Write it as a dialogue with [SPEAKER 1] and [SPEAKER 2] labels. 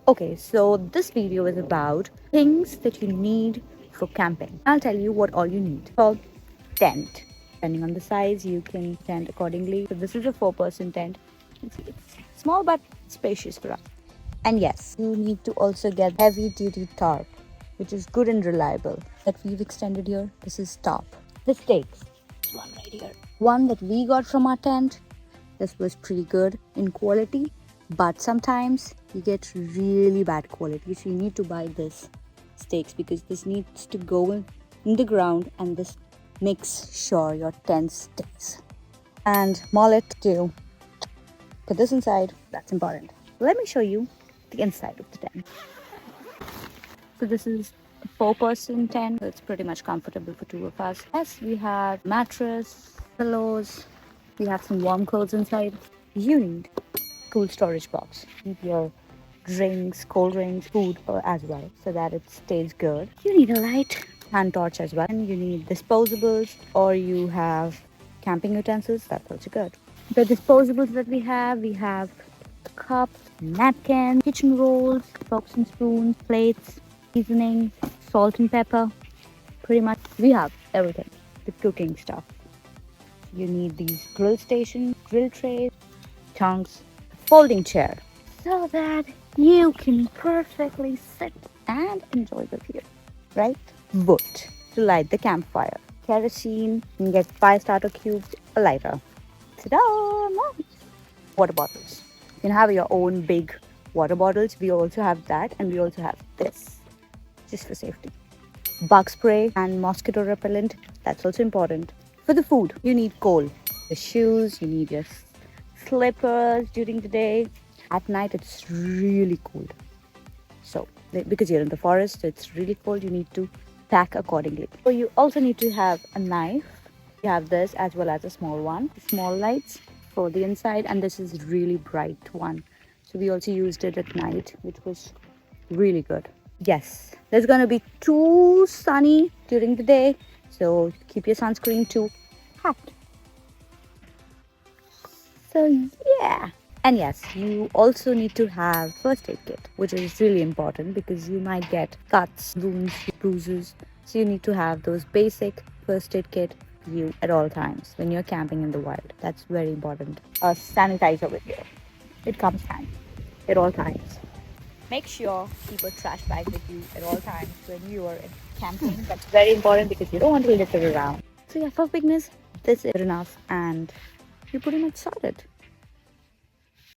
[SPEAKER 1] Okay, so this video is about things that you need for camping. I'll tell you what all you need. So, tent. Depending on the size, you can tent accordingly. So this is a 4-person tent. It's small but spacious for us. And yes, you need to also get heavy duty tarp, which is good and reliable. That we've extended here, this is Tarp. The stakes, one right here. One that we got from our tent. This was pretty good in quality, but sometimes you get really bad quality, so you need to buy this stakes because this needs to go in the ground and this makes sure your tent stays. And Mallet to put this inside, that's important. Let me show you the inside of the tent. So this is a 4-person tent. It's pretty much comfortable for 2 of us. Yes, we have mattress, pillows, we have some warm clothes inside. You need cool storage box. Keep your drinks, cold drinks, food as well, so that it stays good. You need a light, hand torch as well, and you need disposables, or you have camping utensils. That's also good. The disposables that we have cups, napkins, kitchen rolls, forks and spoons, plates, seasoning, salt and pepper. Pretty much we have everything, the cooking stuff. You need these grill stations, grill trays, tongs, folding chair, so that you can perfectly sit and enjoy the view, right? Wood to light the campfire, kerosene, you can get 5 starter cubes, a lighter. Ta-da! Nice. Water bottles. You can have your own big water bottles. We also have that, and we also have this, just for safety. Bug spray and mosquito repellent, that's also important. For the food, you need coal. The shoes, you need your slippers during the day. At night, it's really cold. So, because you're in the forest, so it's really cold, you need to pack accordingly. So you also need to have a knife. You have this as well as a small one. Small lights for the inside, and this is really bright one. So we also used it at night, which was really good. Yes, there's gonna be too sunny during the day, so keep your sunscreen too hot. So yeah. And yes, you also need to have first aid kit, which is really important because you might get cuts, wounds, bruises. So you need to have those basic first aid kit with you at all times when you're camping in the wild. That's very important. A sanitizer with you. It comes handy at all times. Make sure keep a trash bag with you at all times when you are camping. That's very important because you don't want to litter around. So yeah, for beginners, this is enough and you're pretty much sorted.